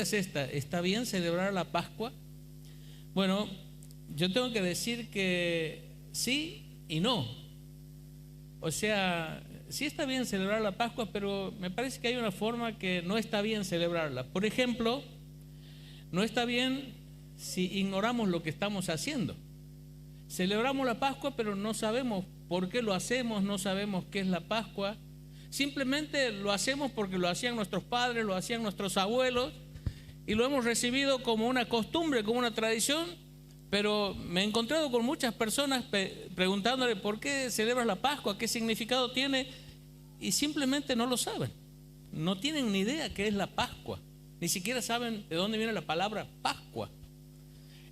es esta: ¿está bien celebrar la Pascua? Bueno, yo tengo que decir que sí y no. O sea, sí está bien celebrar la Pascua, pero me parece que hay una forma que no está bien celebrarla. Por ejemplo, no está bien si ignoramos lo que estamos haciendo. Celebramos la Pascua, pero no sabemos por qué lo hacemos, no sabemos qué es la Pascua. Simplemente lo hacemos porque lo hacían nuestros padres, lo hacían nuestros abuelos, y lo hemos recibido como una costumbre, como una tradición. Pero me he encontrado con muchas personas preguntándole por qué celebras la Pascua, qué significado tiene, y simplemente no lo saben. No tienen ni idea qué es la Pascua, ni siquiera saben de dónde viene la palabra Pascua.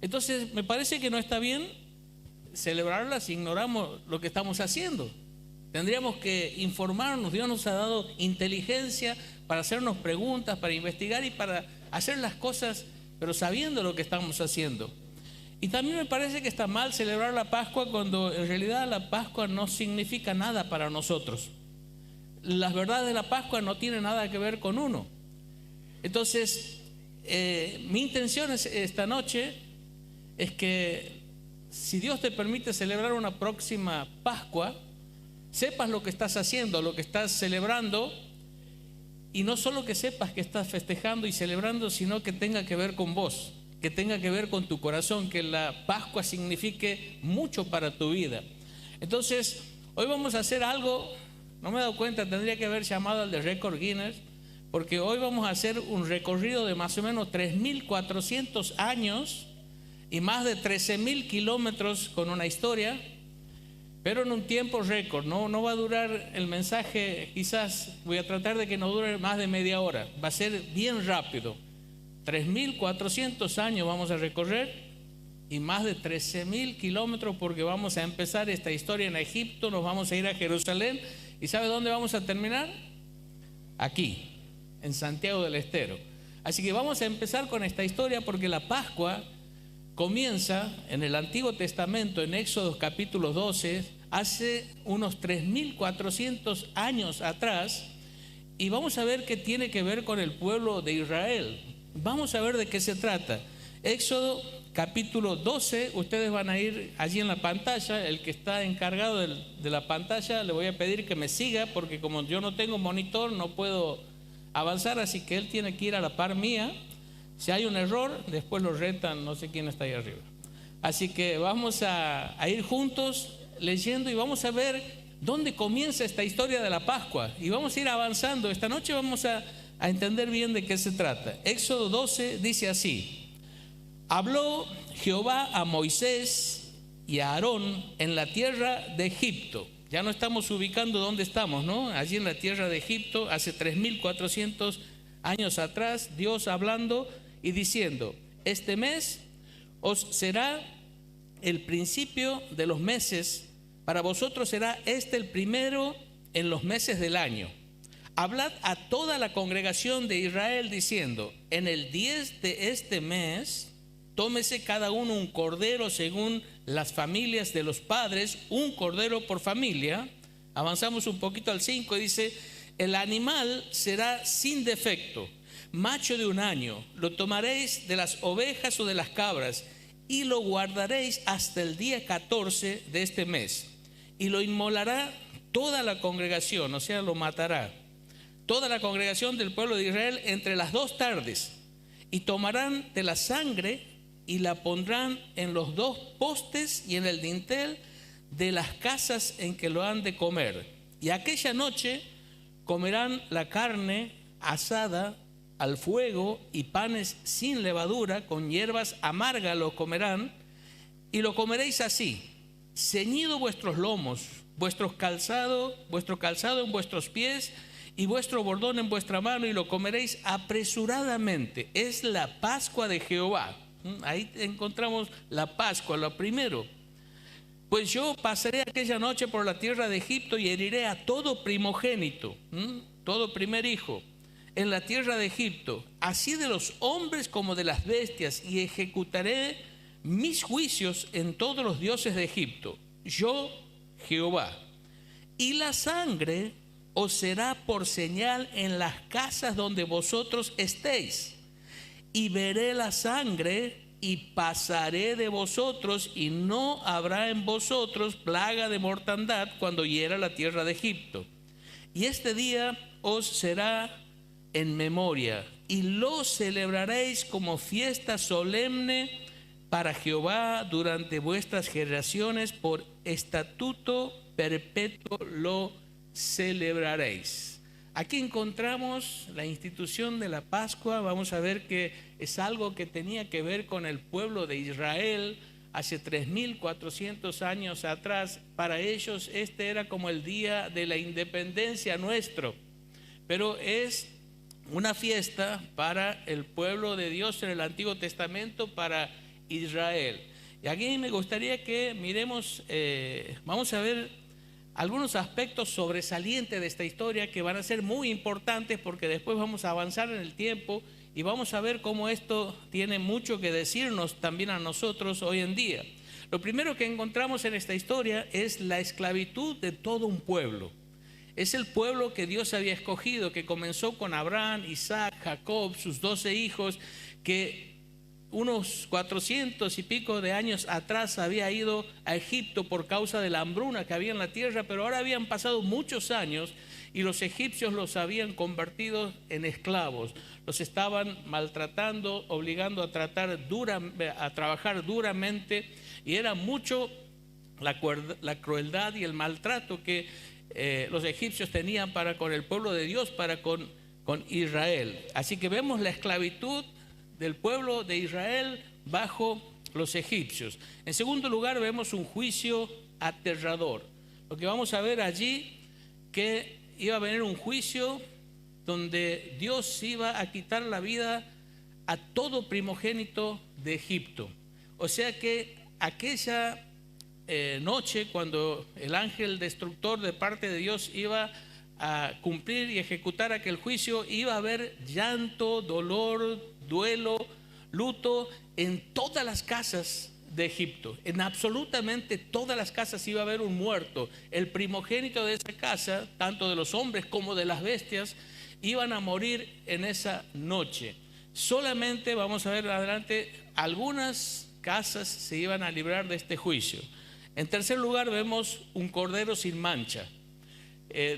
Entonces me parece que no está bien celebrarla si ignoramos lo que estamos haciendo. Tendríamos que informarnos. Dios nos ha dado inteligencia para hacernos preguntas, para investigar y para hacer las cosas, pero sabiendo lo que estamos haciendo. Y también me parece que está mal celebrar la Pascua cuando en realidad la Pascua no significa nada para nosotros. Las verdades de la Pascua no tienen nada que ver con uno. Entonces, mi intención esta noche es que, si Dios te permite celebrar una próxima Pascua, sepas lo que estás haciendo, lo que estás celebrando, y no solo que sepas que estás festejando y celebrando, sino que tenga que ver con vos, que tenga que ver con tu corazón, que la Pascua signifique mucho para tu vida. Entonces, hoy vamos a hacer algo, no me he dado cuenta, tendría que haber llamado al de Récord Guinness, porque hoy vamos a hacer un recorrido de más o menos 3.400 años y más de 13.000 kilómetros con una historia, pero en un tiempo récord. No va a durar el mensaje, quizás voy a tratar de que no dure más de media hora, va a ser bien rápido. 3.400 años vamos a recorrer y más de 13.000 kilómetros, porque vamos a empezar esta historia en Egipto, nos vamos a ir a Jerusalén, y ¿sabe dónde vamos a terminar? Aquí, en Santiago del Estero. Así que vamos a empezar con esta historia, porque la Pascua comienza en el Antiguo Testamento, en Éxodo capítulo 12, hace unos 3.400 años atrás, y vamos a ver qué tiene que ver con el pueblo de Israel. Vamos a ver de qué se trata. Éxodo capítulo 12, ustedes van a ir allí en la pantalla. El que está encargado de la pantalla, le voy a pedir que me siga, porque como yo no tengo monitor no puedo avanzar, así que él tiene que ir a la par mía. Si hay un error, después lo retan, no sé quién está ahí arriba. Así que vamos a ir juntos leyendo, y vamos a ver dónde comienza esta historia de la Pascua, y vamos a ir avanzando. Esta noche vamos a entender bien de qué se trata. Éxodo 12 dice así: habló Jehová a Moisés y a Aarón en la tierra de Egipto. Ya no estamos ubicando dónde estamos, ¿no? Allí en la tierra de Egipto, hace 3.400 años atrás, Dios hablando y diciendo: este mes os será el principio de los meses, para vosotros será este el primero en los meses del año. Hablad a toda la congregación de Israel diciendo: en el 10 de este mes, tómese cada uno un cordero según las familias de los padres, un cordero por familia. Avanzamos un poquito al 5 y dice: el animal será sin defecto, macho de 1 año, lo tomaréis de las ovejas o de las cabras, y lo guardaréis hasta el día 14 de este mes, y lo inmolará toda la congregación, o sea, lo matará toda la congregación del pueblo de Israel entre las 2 tardes, y tomarán de la sangre y la pondrán en los 2 postes y en el dintel de las casas en que lo han de comer. Y aquella noche comerán la carne asada al fuego y panes sin levadura, con hierbas amargas lo comerán, y lo comeréis así: ceñido vuestros lomos, vuestro calzado en vuestros pies, y vuestro bordón en vuestra mano, y lo comeréis apresuradamente. Es la Pascua de Jehová. Ahí encontramos la Pascua, lo primero. Pues yo pasaré aquella noche por la tierra de Egipto y heriré a todo primogénito, todo primer hijo en la tierra de Egipto, así de los hombres como de las bestias, y ejecutaré mis juicios en todos los dioses de Egipto. Yo, Jehová. Y la sangre os será por señal en las casas donde vosotros estéis, y veré la sangre y pasaré de vosotros, y no habrá en vosotros plaga de mortandad cuando hiera la tierra de Egipto. Y este día os será en memoria, y lo celebraréis como fiesta solemne para Jehová durante vuestras generaciones, por estatuto perpetuo lo celebraréis. Aquí encontramos la institución de la Pascua. Vamos a ver que es algo que tenía que ver con el pueblo de Israel hace 3400 años atrás. Para ellos este era como el día de la independencia nuestro, pero es una fiesta para el pueblo de Dios en el Antiguo Testamento, para Israel. Y aquí me gustaría que miremos, vamos a ver algunos aspectos sobresalientes de esta historia que van a ser muy importantes, porque después vamos a avanzar en el tiempo y vamos a ver cómo esto tiene mucho que decirnos también a nosotros hoy en día. Lo primero que encontramos en esta historia es la esclavitud de todo un pueblo. Es el pueblo que Dios había escogido, que comenzó con Abraham, Isaac, Jacob, sus 12 hijos, que unos 400 y pico de años atrás había ido a Egipto por causa de la hambruna que había en la tierra, pero ahora habían pasado muchos años y los egipcios los habían convertido en esclavos. Los estaban maltratando, obligando a trabajar duramente, y era mucho la crueldad y el maltrato que los egipcios tenían para con el pueblo de Dios, para con Israel. Así que vemos la esclavitud del pueblo de Israel bajo los egipcios. En segundo lugar, vemos un juicio aterrador. Lo que vamos a ver allí, que iba a venir un juicio donde Dios iba a quitar la vida a todo primogénito de Egipto. O sea que aquella noche, cuando el ángel destructor de parte de Dios iba a cumplir y ejecutar aquel juicio, iba a haber llanto, dolor, duelo, luto en todas las casas de Egipto. En absolutamente todas las casas iba a haber un muerto. El primogénito de esa casa, tanto de los hombres como de las bestias, iban a morir en esa noche. Solamente, vamos a ver adelante, algunas casas se iban a librar de este juicio. En tercer lugar, vemos un cordero sin mancha.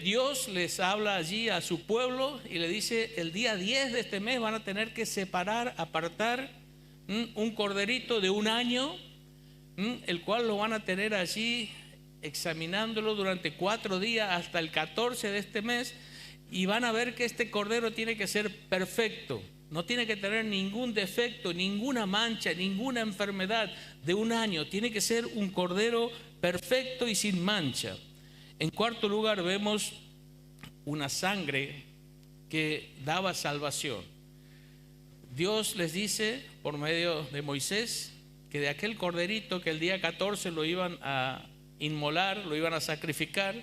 Dios les habla allí a su pueblo y le dice: el día 10 de este mes van a tener que separar, apartar un corderito de un año, el cual lo van a tener allí examinándolo durante 4 días hasta el 14 de este mes, y van a ver que este cordero tiene que ser perfecto, no tiene que tener ningún defecto, ninguna mancha, ninguna enfermedad. De un año tiene que ser un cordero perfecto y sin mancha. En cuarto lugar, vemos una sangre que daba salvación. Dios les dice por medio de Moisés que de aquel corderito que el día 14 lo iban a inmolar, lo iban a sacrificar,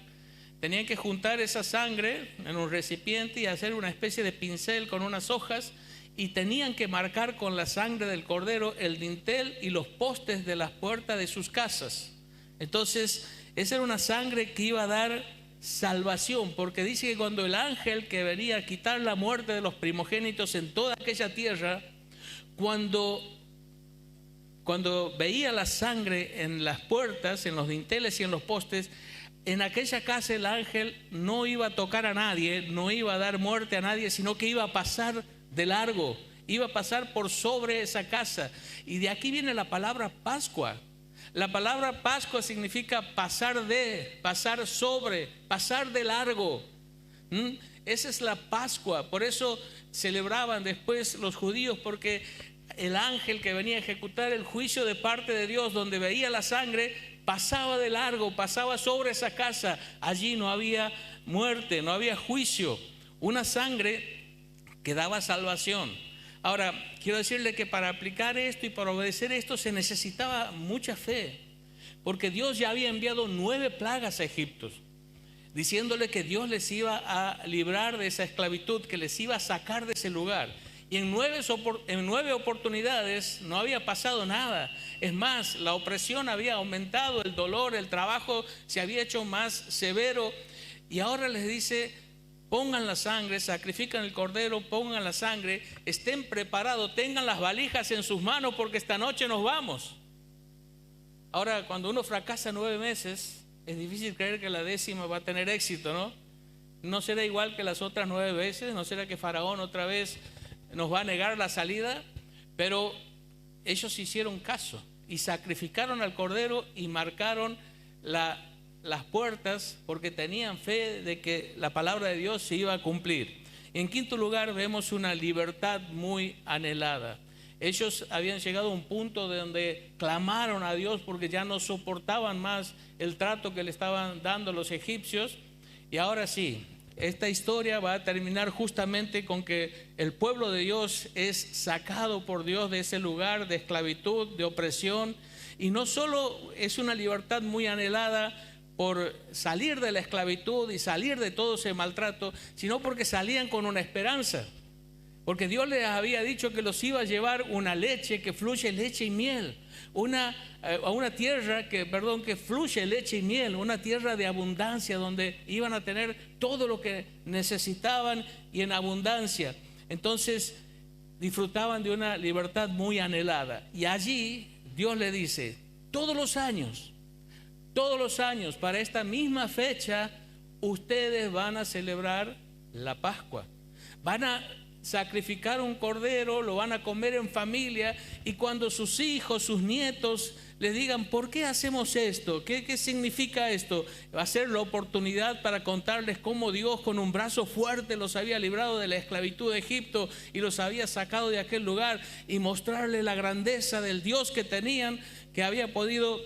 tenían que juntar esa sangre en un recipiente y hacer una especie de pincel con unas hojas, y tenían que marcar con la sangre del cordero el dintel y los postes de las puertas de sus casas. Entonces, esa era una sangre que iba a dar salvación, porque dice que cuando el ángel que venía a quitar la muerte de los primogénitos en toda aquella tierra, cuando veía la sangre en las puertas, en los dinteles y en los postes, en aquella casa el ángel no iba a tocar a nadie, no iba a dar muerte a nadie, sino que iba a pasar de largo, iba a pasar por sobre esa casa. Y de aquí viene la palabra Pascua. La palabra Pascua significa pasar de, pasar sobre, pasar de largo. Esa es la Pascua. Por eso celebraban después los judíos, porque el ángel que venía a ejecutar el juicio de parte de Dios, donde veía la sangre, pasaba de largo, pasaba sobre esa casa. Allí no había muerte, no había juicio. Una sangre que daba salvación. Ahora, quiero decirle que para aplicar esto y para obedecer esto se necesitaba mucha fe, porque Dios ya había enviado 9 plagas a Egipto, diciéndole que Dios les iba a librar de esa esclavitud, que les iba a sacar de ese lugar. Y en 9 oportunidades no había pasado nada. Es más, la opresión había aumentado, el dolor, el trabajo se había hecho más severo. Y ahora les dice: pongan la sangre, sacrifican el cordero, pongan la sangre, estén preparados, tengan las valijas en sus manos porque esta noche nos vamos. Ahora, cuando uno fracasa 9 meses, es difícil creer que la 10ª va a tener éxito, ¿no? No será igual que las otras 9 veces, no será que Faraón otra vez nos va a negar la salida, pero ellos hicieron caso y sacrificaron al cordero y marcaron las puertas porque tenían fe de que la palabra de Dios se iba a cumplir. En quinto lugar, vemos una libertad muy anhelada. Ellos habían llegado a un punto de donde clamaron a Dios porque ya no soportaban más el trato que le estaban dando los egipcios. Y ahora sí, esta historia va a terminar justamente con que el pueblo de Dios es sacado por Dios de ese lugar de esclavitud, de opresión. Y no solo es una libertad muy anhelada por salir de la esclavitud y salir de todo ese maltrato, sino porque salían con una esperanza. Porque Dios les había dicho que los iba a llevar una leche que fluye leche y miel, a una tierra que fluye leche y miel, una tierra de abundancia donde iban a tener todo lo que necesitaban y en abundancia. Entonces disfrutaban de una libertad muy anhelada. Y allí Dios le dice, todos los años, para esta misma fecha, ustedes van a celebrar la Pascua. Van a sacrificar un cordero, lo van a comer en familia, y cuando sus hijos, sus nietos les digan, ¿por qué hacemos esto? ¿Qué significa esto? Va a ser la oportunidad para contarles cómo Dios con un brazo fuerte los había librado de la esclavitud de Egipto y los había sacado de aquel lugar, y mostrarles la grandeza del Dios que tenían, que había podido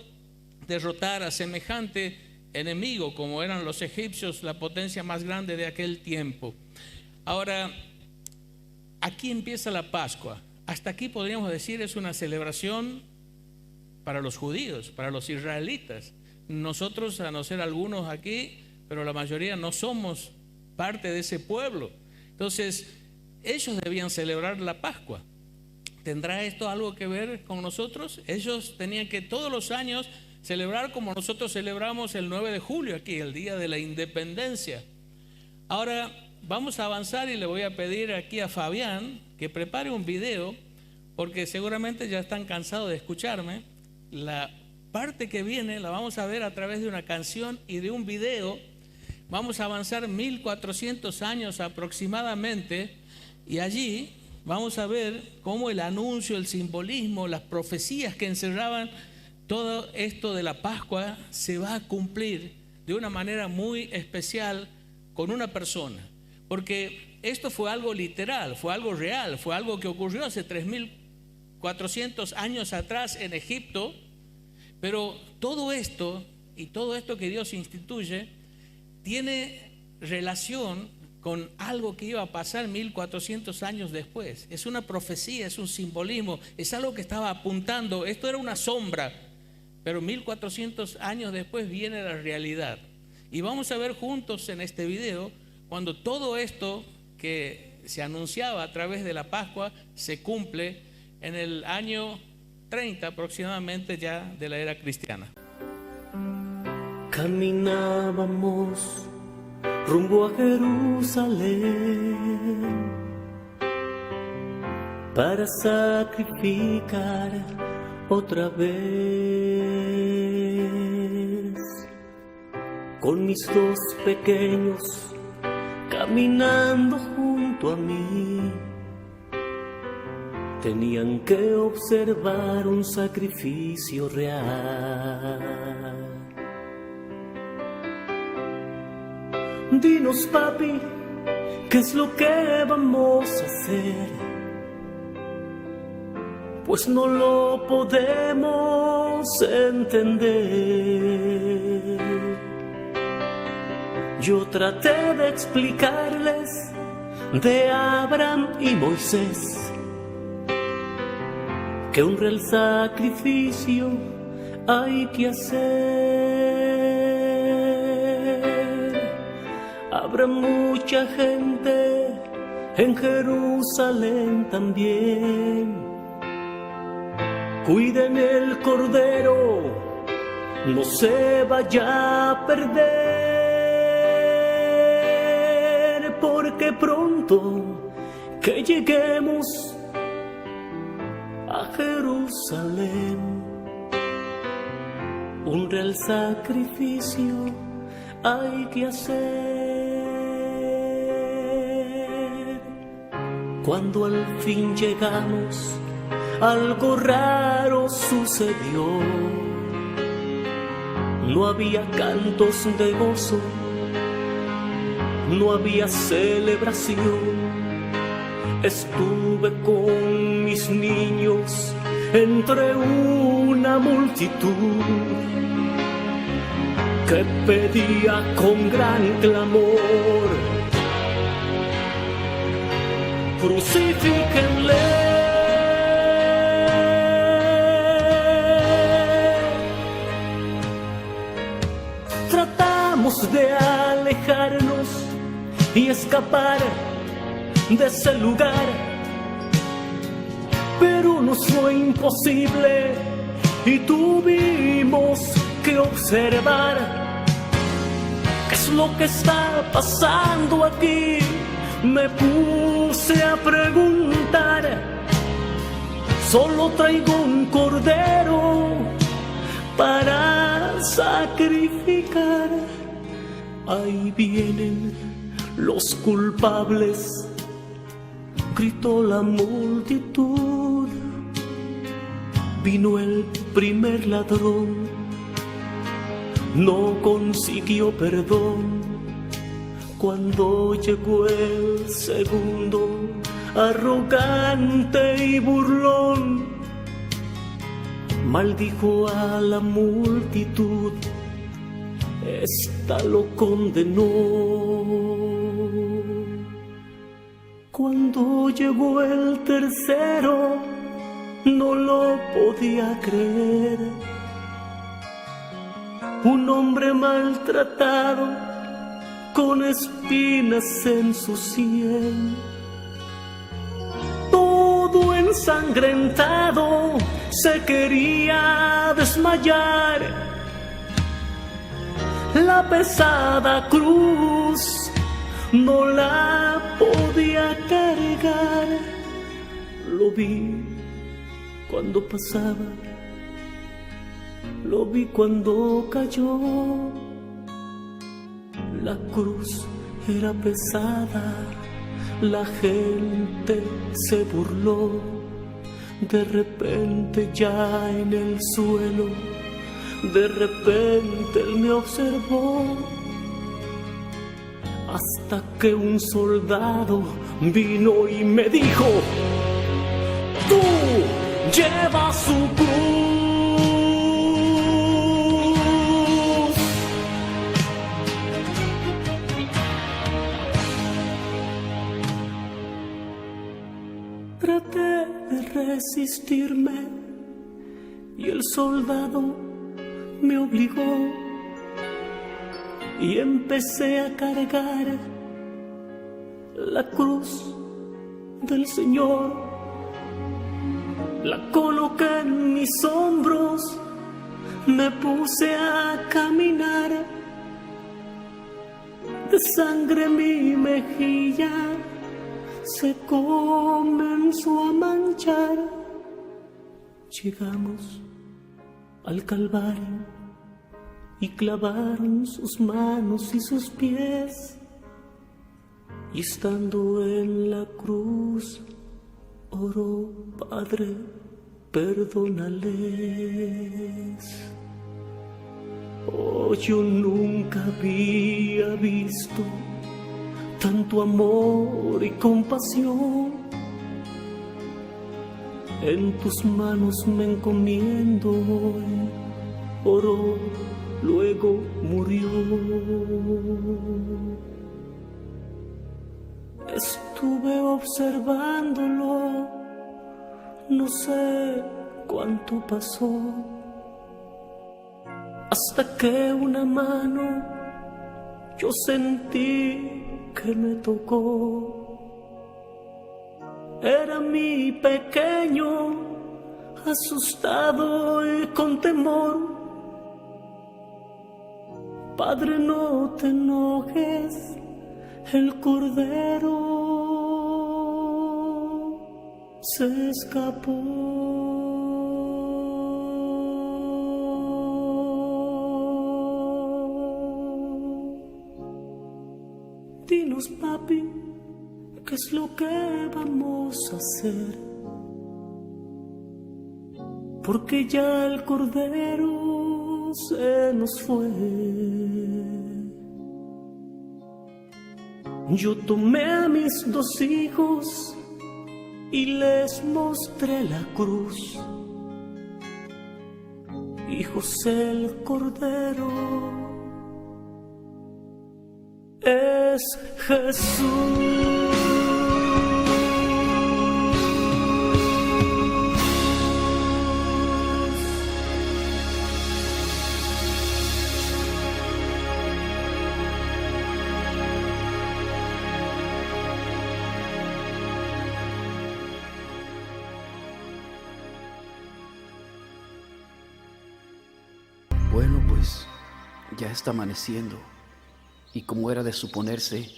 derrotar a semejante enemigo como eran los egipcios, la potencia más grande de aquel tiempo. Ahora, aquí empieza la Pascua. Hasta aquí podríamos decir es una celebración para los judíos, para los israelitas. Nosotros, a no ser algunos aquí, pero la mayoría no somos parte de ese pueblo. Entonces, ellos debían celebrar la Pascua. ¿Tendrá esto algo que ver con nosotros? Ellos tenían que todos los años celebrar como nosotros celebramos el 9 de julio aquí, el Día de la Independencia. Ahora vamos a avanzar y le voy a pedir aquí a Fabián que prepare un video, porque seguramente ya están cansados de escucharme. La parte que viene la vamos a ver a través de una canción y de un video. Vamos a avanzar 1400 años aproximadamente, y allí vamos a ver cómo el anuncio, el simbolismo, las profecías que encerraban todo esto de la Pascua se va a cumplir de una manera muy especial con una persona. Porque esto fue algo literal, fue algo real, fue algo que ocurrió hace 3400 años atrás en Egipto. Pero todo esto y todo esto que Dios instituye tiene relación con algo que iba a pasar 1400 años después. Es una profecía, es un simbolismo, es algo que estaba apuntando. Esto era una sombra, pero 1400 años después viene la realidad. Y vamos a ver juntos en este video cuando todo esto que se anunciaba a través de la Pascua se cumple en el año 30 aproximadamente ya de la era cristiana. Caminábamos rumbo a Jerusalén para sacrificar otra vez. Con mis 2 pequeños caminando junto a mí, tenían que observar un sacrificio real. Dinos, papi, ¿qué es lo que vamos a hacer? Pues no lo podemos entender. Yo traté de explicarles de Abraham y Moisés que un real sacrificio hay que hacer. Habrá mucha gente en Jerusalén también. Cuiden el cordero, no se vaya a perder. que pronto que lleguemos a Jerusalén, un real sacrificio hay que hacer. Cuando al fin llegamos, algo raro sucedió. No había cantos de gozo, no había celebración. Estuve con mis niños entre una multitud que pedía con gran clamor: crucifíquenle. Tratamos de alejarnos y escapar de ese lugar, pero nos fue imposible y tuvimos que observar qué es lo que está pasando aquí. Me puse a preguntar, solo traigo un cordero para sacrificar. Ahí vienen los culpables, gritó la multitud. Vino el primer ladrón, no consiguió perdón. Cuando llegó el segundo, arrogante y burlón, maldijo a la multitud, esta lo condenó. Cuando llegó el tercero, no lo podía creer. Un hombre maltratado, con espinas en su sien, todo ensangrentado, se quería desmayar. La pesada cruz no la podía cargar. Lo vi cuando pasaba, lo vi cuando cayó. La cruz era pesada, la gente se burló. De repente ya en el suelo, de repente él me observó, hasta que un soldado vino y me dijo: tú llevas su cruz. Traté de resistirme y el soldado me obligó y empecé a cargar la cruz del Señor. La coloqué en mis hombros, me puse a caminar. De sangre mi mejilla se comenzó a manchar. Llegamos al Calvario y clavaron sus manos y sus pies, y estando en la cruz oró: Padre, perdónales. Oh, yo nunca había visto tanto amor y compasión. En tus manos me encomiendo. Oró, luego murió. Estuve observándolo, no sé cuánto pasó, hasta que una mano yo sentí que me tocó. Era mi pequeño, asustado y con temor. Padre, no te enojes, el cordero se escapó. Dinos, papi, ¿qué es lo que vamos a hacer? Porque ya el cordero se nos fue. Yo tomé a mis 2 hijos y les mostré la cruz. Hijos, el cordero es Jesús. Bueno, pues ya está amaneciendo y como era de suponerse,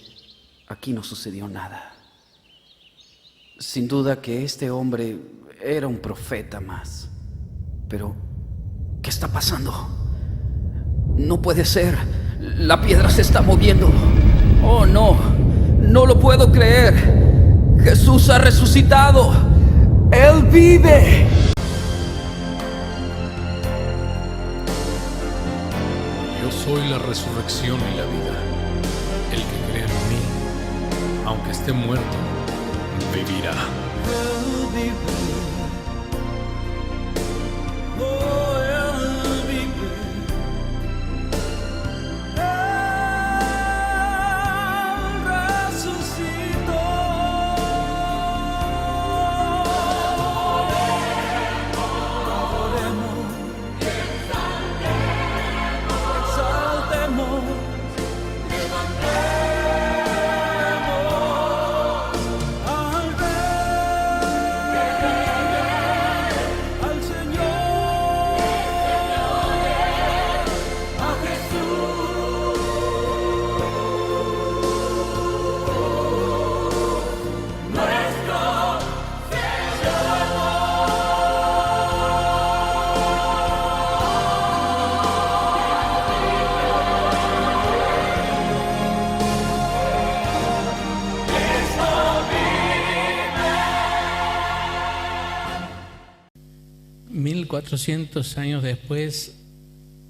aquí no sucedió nada. Sin duda que este hombre era un profeta más. Pero, ¿qué está pasando? No puede ser. La piedra se está moviendo. Oh, no. No lo puedo creer. Jesús ha resucitado. Él vive. Yo soy la resurrección y la vida. El que cree en mí, aunque esté muerto, vivirá. Él vive. Oh, Él vive. Él resucitó. Adoremos, exaltemos, al Señor, a Jesús, nuestro Señor. 1400 años después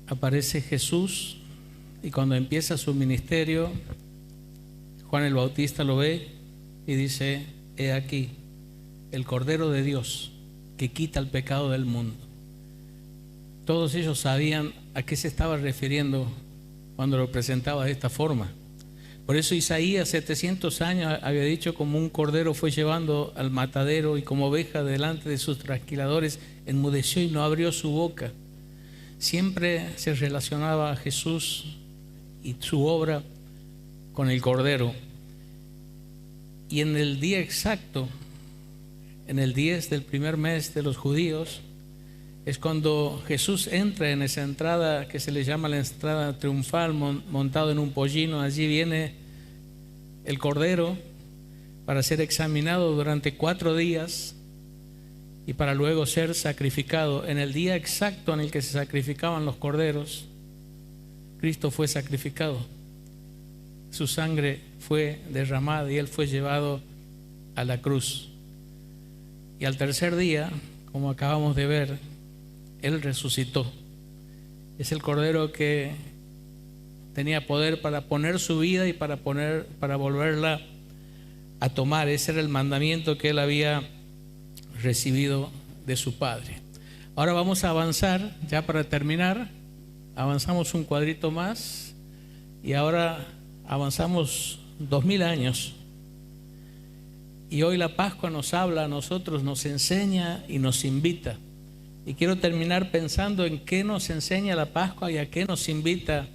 aparece Jesús y cuando empieza su ministerio, Juan el Bautista lo ve y dice: he aquí el Cordero de Dios que quita el pecado del mundo. Todos ellos sabían a qué se estaba refiriendo cuando lo presentaba de esta forma. Por eso Isaías 700 años había dicho: como un cordero fue llevando al matadero y como oveja delante de sus trasquiladores enmudeció y no abrió su boca. Siempre se relacionaba a Jesús y su obra con el cordero. Y en el día exacto, en el 10 del primer mes de los judíos, es cuando Jesús entra en esa entrada que se le llama la entrada triunfal, montado en un pollino. Allí viene el cordero para ser examinado durante 4 días y para luego ser sacrificado. En el día exacto en el que se sacrificaban los corderos, Cristo fue sacrificado. Su sangre fue derramada y Él fue llevado a la cruz. Y al tercer día, como acabamos de ver, Él resucitó. Es el Cordero que tenía poder para poner su vida y para volverla a tomar. Ese era el mandamiento que Él había recibido de su Padre. Ahora vamos a avanzar, ya para terminar, avanzamos un cuadrito más y ahora avanzamos 2000 años. Y hoy la Pascua nos habla a nosotros, nos enseña y nos invita. Y quiero terminar pensando en qué nos enseña la Pascua y a qué nos invita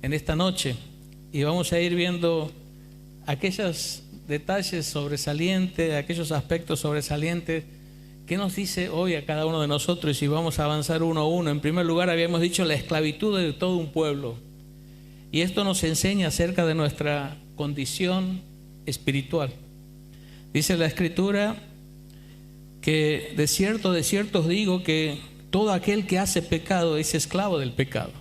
en esta noche. Y vamos a ir viendo aquellos detalles sobresalientes, aquellos aspectos sobresalientes que nos dice hoy a cada uno de nosotros. Y vamos a avanzar uno a uno. En primer lugar, habíamos dicho la esclavitud de todo un pueblo. Y esto nos enseña acerca de nuestra condición espiritual. Dice la Escritura que de cierto os digo que todo aquel que hace pecado es esclavo del pecado.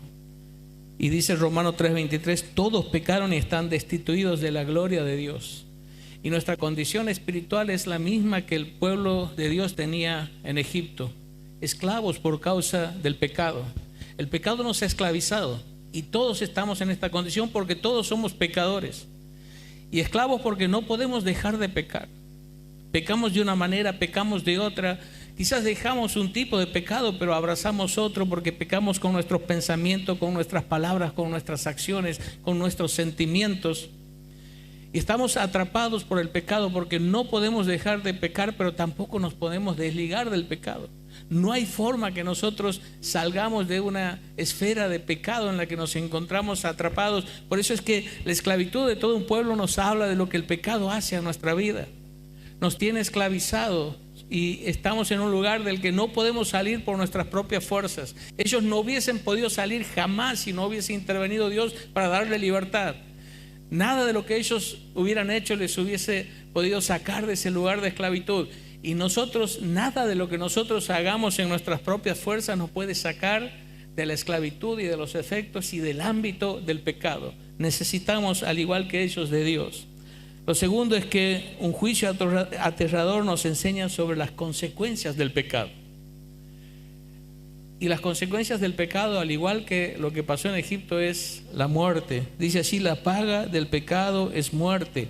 Y dice Romanos 3:23, todos pecaron y están destituidos de la gloria de Dios. Y nuestra condición espiritual es la misma que el pueblo de Dios tenía en Egipto, esclavos por causa del pecado. El pecado nos ha esclavizado y todos estamos en esta condición porque todos somos pecadores. Y esclavos porque no podemos dejar de pecar. Pecamos de una manera, pecamos de otra. Quizás dejamos un tipo de pecado, pero abrazamos otro porque pecamos con nuestros pensamientos, con nuestras palabras, con nuestras acciones, con nuestros sentimientos. Y estamos atrapados por el pecado porque no podemos dejar de pecar, pero tampoco nos podemos desligar del pecado. No hay forma que nosotros salgamos de una esfera de pecado en la que nos encontramos atrapados. Por eso es que la esclavitud de todo un pueblo nos habla de lo que el pecado hace a nuestra vida. Nos tiene esclavizados y estamos en un lugar del que no podemos salir por nuestras propias fuerzas. Ellos no hubiesen podido salir jamás si no hubiese intervenido Dios para darle libertad. Nada de lo que ellos hubieran hecho les hubiese podido sacar de ese lugar de esclavitud. Y nosotros, nada de lo que nosotros hagamos en nuestras propias fuerzas nos puede sacar de la esclavitud y de los efectos y del ámbito del pecado. Necesitamos, al igual que ellos, de Dios. Lo segundo es que un juicio aterrador nos enseña sobre las consecuencias del pecado. Y las consecuencias del pecado, al igual que lo que pasó en Egipto, es la muerte. Dice así, la paga del pecado es muerte.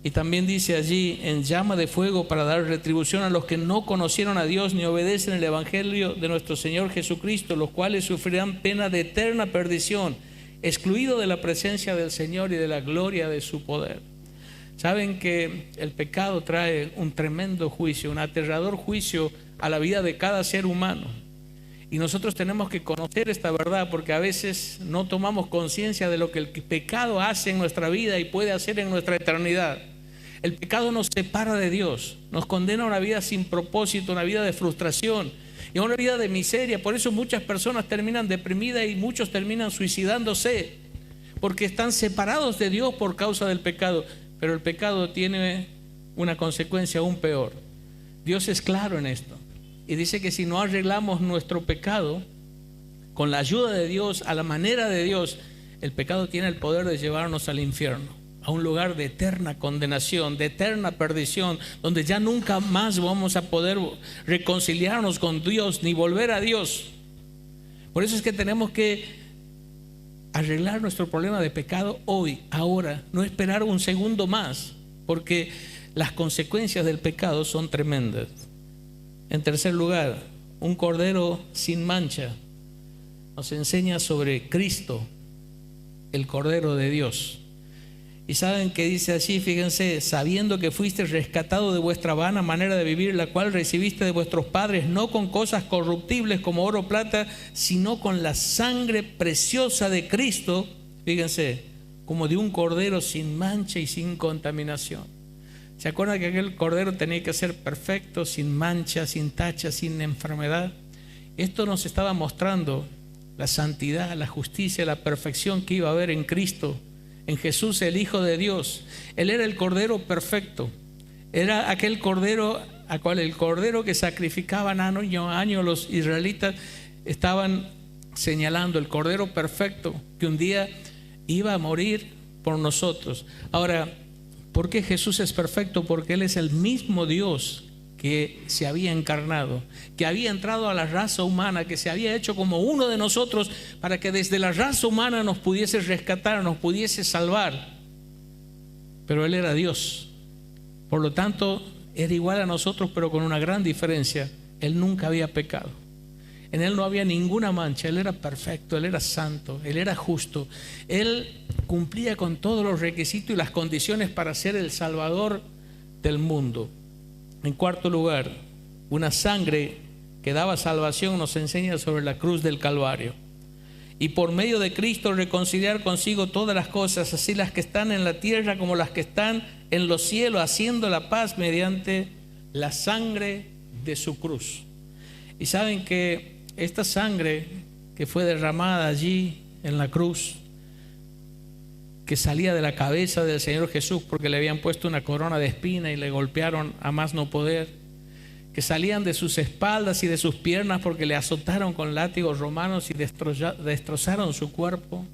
Y también dice allí, en llama de fuego para dar retribución a los que no conocieron a Dios ni obedecen el evangelio de nuestro Señor Jesucristo, los cuales sufrirán pena de eterna perdición, excluido de la presencia del Señor y de la gloria de su poder. Saben que el pecado trae un tremendo juicio, un aterrador juicio a la vida de cada ser humano. Y nosotros tenemos que conocer esta verdad porque a veces no tomamos conciencia de lo que el pecado hace en nuestra vida y puede hacer en nuestra eternidad. El pecado nos separa de Dios, nos condena a una vida sin propósito, una vida de frustración y a una vida de miseria. Por eso muchas personas terminan deprimidas y muchos terminan suicidándose porque están separados de Dios por causa del pecado. Pero el pecado tiene una consecuencia aún peor. Dios es claro en esto. Y dice que si no arreglamos nuestro pecado con la ayuda de Dios, a la manera de Dios, el pecado tiene el poder de llevarnos al infierno, a un lugar de eterna condenación, de eterna perdición, donde ya nunca más vamos a poder reconciliarnos con Dios ni volver a Dios. Por eso es que tenemos que arreglar nuestro problema de pecado hoy, ahora, no esperar un segundo más, porque las consecuencias del pecado son tremendas. En tercer lugar, un cordero sin mancha nos enseña sobre Cristo, el Cordero de Dios. Y saben que dice así, fíjense, sabiendo que fuiste rescatado de vuestra vana manera de vivir, la cual recibiste de vuestros padres, no con cosas corruptibles como oro o plata, sino con la sangre preciosa de Cristo, fíjense, como de un cordero sin mancha y sin contaminación. ¿Se acuerdan que aquel cordero tenía que ser perfecto, sin mancha, sin tacha, sin enfermedad? Esto nos estaba mostrando la santidad, la justicia, la perfección que iba a haber en Cristo, en Jesús, el Hijo de Dios. Él era el cordero perfecto. Era aquel cordero, el cordero que sacrificaban año a año los israelitas, estaban señalando el cordero perfecto que un día iba a morir por nosotros. Ahora, ¿por qué Jesús es perfecto? Porque Él es el mismo Dios que se había encarnado, que había entrado a la raza humana, que se había hecho como uno de nosotros para que desde la raza humana nos pudiese rescatar, nos pudiese salvar. Pero Él era Dios. Por lo tanto, era igual a nosotros, pero con una gran diferencia. Él nunca había pecado. En Él no había ninguna mancha. Él era perfecto, Él era santo, Él era justo. Él cumplía con todos los requisitos y las condiciones para ser el Salvador del mundo. En cuarto lugar, una sangre que daba salvación nos enseña sobre la cruz del Calvario. Y por medio de Cristo reconciliar consigo todas las cosas, así las que están en la tierra como las que están en los cielos, haciendo la paz mediante la sangre de su cruz. Y saben que esta sangre que fue derramada allí en la cruz que salía de la cabeza del Señor Jesús porque le habían puesto una corona de espina y le golpearon a más no poder, que salían de sus espaldas y de sus piernas porque le azotaron con látigos romanos y destrozaron su cuerpo,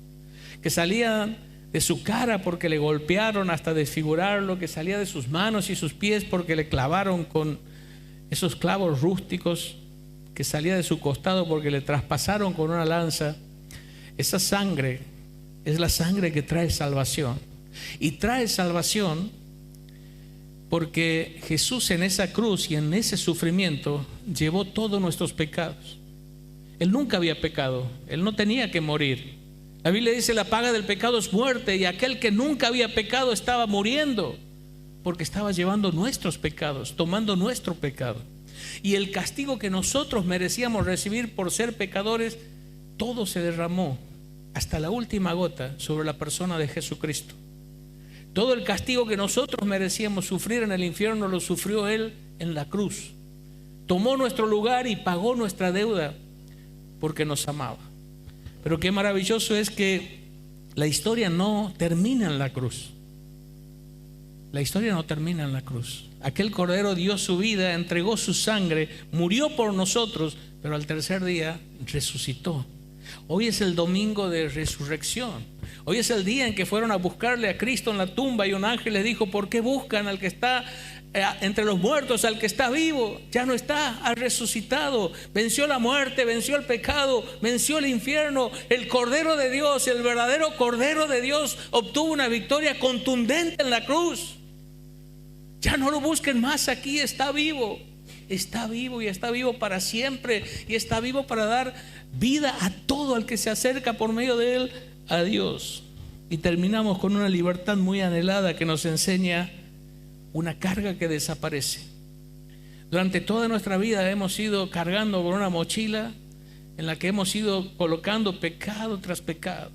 que salían de su cara porque le golpearon hasta desfigurarlo, que salía de sus manos y sus pies porque le clavaron con esos clavos rústicos, que salía de su costado porque le traspasaron con una lanza. Esa sangre es la sangre que trae salvación, y trae salvación porque Jesús en esa cruz y en ese sufrimiento llevó todos nuestros pecados. Él nunca había pecado, Él no tenía que morir. La Biblia dice: la paga del pecado es muerte, y aquel que nunca había pecado estaba muriendo porque estaba llevando nuestros pecados, tomando nuestro pecado. Y el castigo que nosotros merecíamos recibir por ser pecadores, todo se derramó hasta la última gota sobre la persona de Jesucristo. Todo el castigo que nosotros merecíamos sufrir en el infierno lo sufrió Él en la cruz. Tomó nuestro lugar y pagó nuestra deuda porque nos amaba. Pero qué maravilloso es que la historia no termina en la cruz. La historia no termina en la cruz. Aquel Cordero dio su vida, entregó su sangre, murió por nosotros, pero al tercer día resucitó. Hoy es el domingo de resurrección. Hoy es el día en que fueron a buscarle a Cristo en la tumba, y un ángel les dijo: ¿por qué buscan al que está entre los muertos, al que está vivo? Ya no está, ha resucitado, venció la muerte, venció el pecado, venció el infierno. El Cordero de Dios, el verdadero Cordero de Dios, obtuvo una victoria contundente en la cruz. Ya no lo busquen más aquí, está vivo y está vivo para siempre, y está vivo para dar vida a todo el que se acerca por medio de Él a Dios. Y terminamos con una libertad muy anhelada que nos enseña una carga que desaparece. Durante toda nuestra vida hemos ido cargando con una mochila en la que hemos ido colocando pecado tras pecado: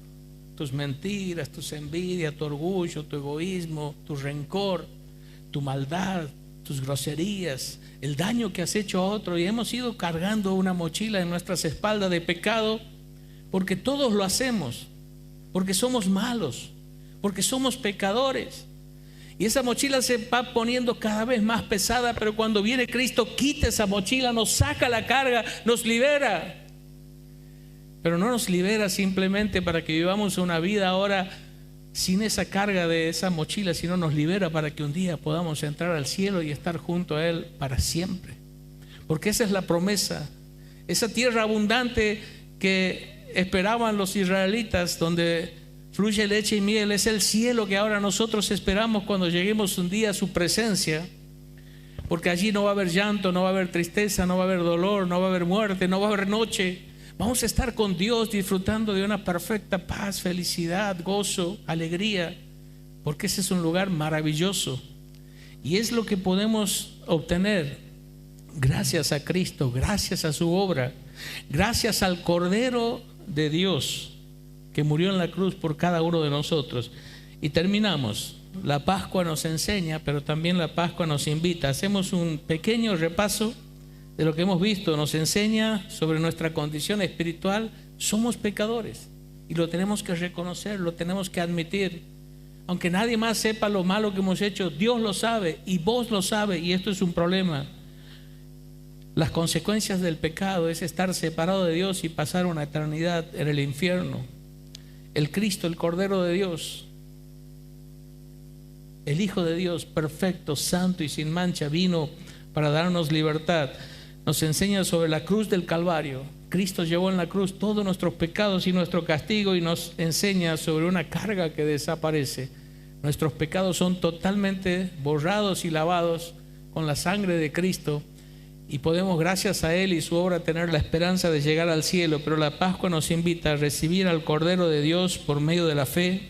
tus mentiras, tus envidias, tu orgullo, tu egoísmo, tu rencor, tu maldad, tus groserías, el daño que has hecho a otro. Y hemos ido cargando una mochila en nuestras espaldas de pecado, porque todos lo hacemos, porque somos malos, porque somos pecadores. Y esa mochila se va poniendo cada vez más pesada, pero cuando viene Cristo, quita esa mochila, nos saca la carga, nos libera. Pero no nos libera simplemente para que vivamos una vida ahora sin esa carga de esa mochila, sino nos libera para que un día podamos entrar al cielo y estar junto a Él para siempre. Porque esa es la promesa, esa tierra abundante que esperaban los israelitas, donde fluye leche y miel, es el cielo que ahora nosotros esperamos cuando lleguemos un día a su presencia. Porque allí no va a haber llanto, no va a haber tristeza, no va a haber dolor, no va a haber muerte, no va a haber noche. Vamos a estar con Dios disfrutando de una perfecta paz, felicidad, gozo, alegría, porque ese es un lugar maravilloso. Y es lo que podemos obtener gracias a Cristo, gracias a su obra, gracias al Cordero de Dios que murió en la cruz por cada uno de nosotros. Y terminamos. La Pascua nos enseña, pero también la Pascua nos invita. Hacemos un pequeño repaso de lo que hemos visto. Nos enseña sobre nuestra condición espiritual. Somos pecadores y lo tenemos que reconocer, lo tenemos que admitir. Aunque nadie más sepa lo malo que hemos hecho, Dios lo sabe y vos lo sabes, y esto es un problema. Las consecuencias del pecado es estar separado de Dios y pasar una eternidad en el infierno. El Cristo, el Cordero de Dios, el Hijo de Dios, perfecto, santo y sin mancha, vino para darnos libertad. Nos enseña sobre la cruz del Calvario. Cristo llevó en la cruz todos nuestros pecados y nuestro castigo, y nos enseña sobre una carga que desaparece. Nuestros pecados son totalmente borrados y lavados con la sangre de Cristo, y podemos, gracias a Él y su obra, tener la esperanza de llegar al cielo. Pero la Pascua nos invita a recibir al Cordero de Dios por medio de la fe,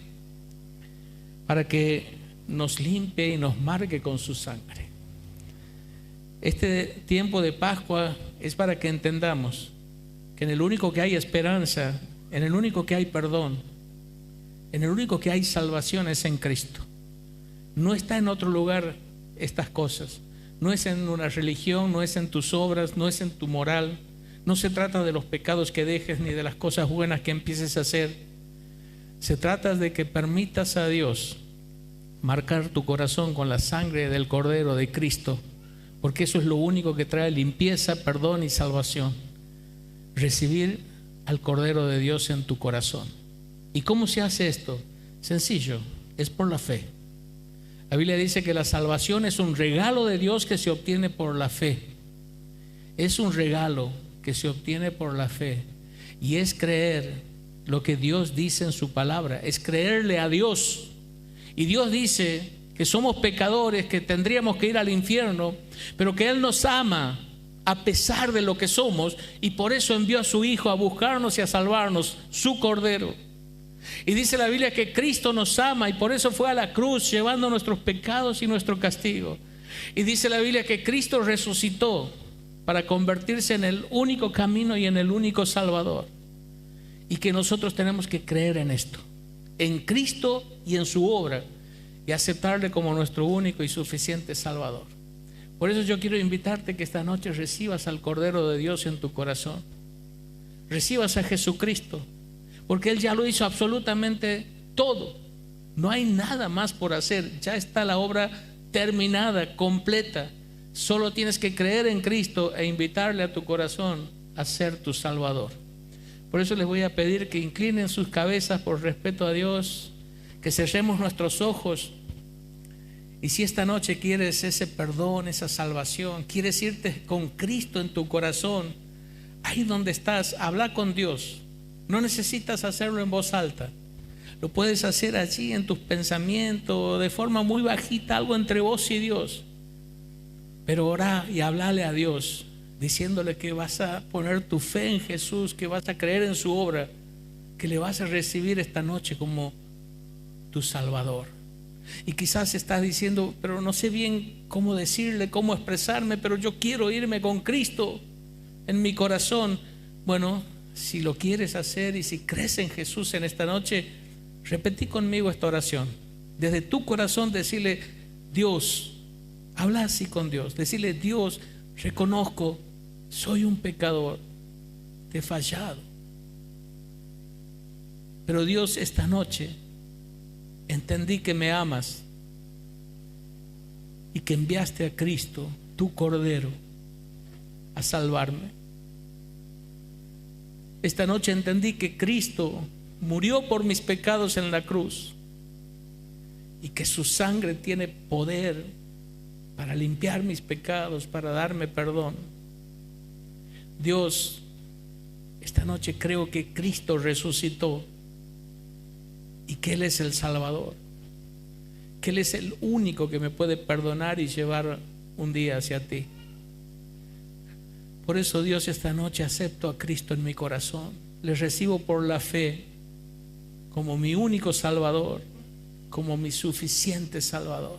para que nos limpie y nos marque con su sangre. Este tiempo de Pascua es para que entendamos que en el único que hay esperanza, en el único que hay perdón, en el único que hay salvación es en Cristo. No está en otro lugar estas cosas. No es en una religión, no es en tus obras, no es en tu moral. No se trata de los pecados que dejes ni de las cosas buenas que empieces a hacer. Se trata de que permitas a Dios marcar tu corazón con la sangre del Cordero de Cristo, porque eso es lo único que trae limpieza, perdón y salvación. Recibir al Cordero de Dios en tu corazón. ¿Y cómo se hace esto? Sencillo, es por la fe. La Biblia dice que la salvación es un regalo de Dios que se obtiene por la fe. Es un regalo que se obtiene por la fe, y es creer lo que Dios dice en su palabra, es creerle a Dios. Y Dios dice que somos pecadores, que tendríamos que ir al infierno, pero que Él nos ama a pesar de lo que somos, y por eso envió a su Hijo a buscarnos y a salvarnos, su Cordero. Y dice la Biblia que Cristo nos ama, y por eso fue a la cruz llevando nuestros pecados y nuestro castigo. Y dice la Biblia que Cristo resucitó para convertirse en el único camino y en el único Salvador, y que nosotros tenemos que creer en esto, en Cristo y en su obra, y aceptarle como nuestro único y suficiente Salvador. Por eso yo quiero invitarte que esta noche recibas al Cordero de Dios en tu corazón, recibas a Jesucristo, porque Él ya lo hizo absolutamente todo. No hay nada más por hacer, ya está la obra terminada, completa. Solo tienes que creer en Cristo e invitarle a tu corazón a ser tu Salvador. Por eso les voy a pedir que inclinen sus cabezas por respeto a Dios, que cerremos nuestros ojos. Y si esta noche quieres ese perdón, esa salvación, quieres irte con Cristo en tu corazón, ahí donde estás, habla con Dios. No necesitas hacerlo en voz alta, lo puedes hacer allí en tus pensamientos, de forma muy bajita, algo entre vos y Dios. Pero orá y hablale a Dios, diciéndole que vas a poner tu fe en Jesús, que vas a creer en su obra, que le vas a recibir esta noche como tu Salvador. Y quizás estás diciendo, pero no sé bien cómo decirle, cómo expresarme, pero yo quiero irme con Cristo en mi corazón. Bueno, si lo quieres hacer y si crees en Jesús en esta noche, repetí conmigo esta oración. Desde tu corazón decirle, Dios, habla así con Dios, decirle, Dios, reconozco, soy un pecador, te he fallado. Pero Dios, esta noche entendí que me amas y que enviaste a Cristo, tu Cordero, a salvarme. Esta noche entendí que Cristo murió por mis pecados en la cruz y que su sangre tiene poder para limpiar mis pecados, para darme perdón. Dios, esta noche creo que Cristo resucitó y que Él es el Salvador, que Él es el único que me puede perdonar y llevar un día hacia ti. Por eso, Dios, esta noche acepto a Cristo en mi corazón, le recibo por la fe como mi único Salvador, como mi suficiente Salvador.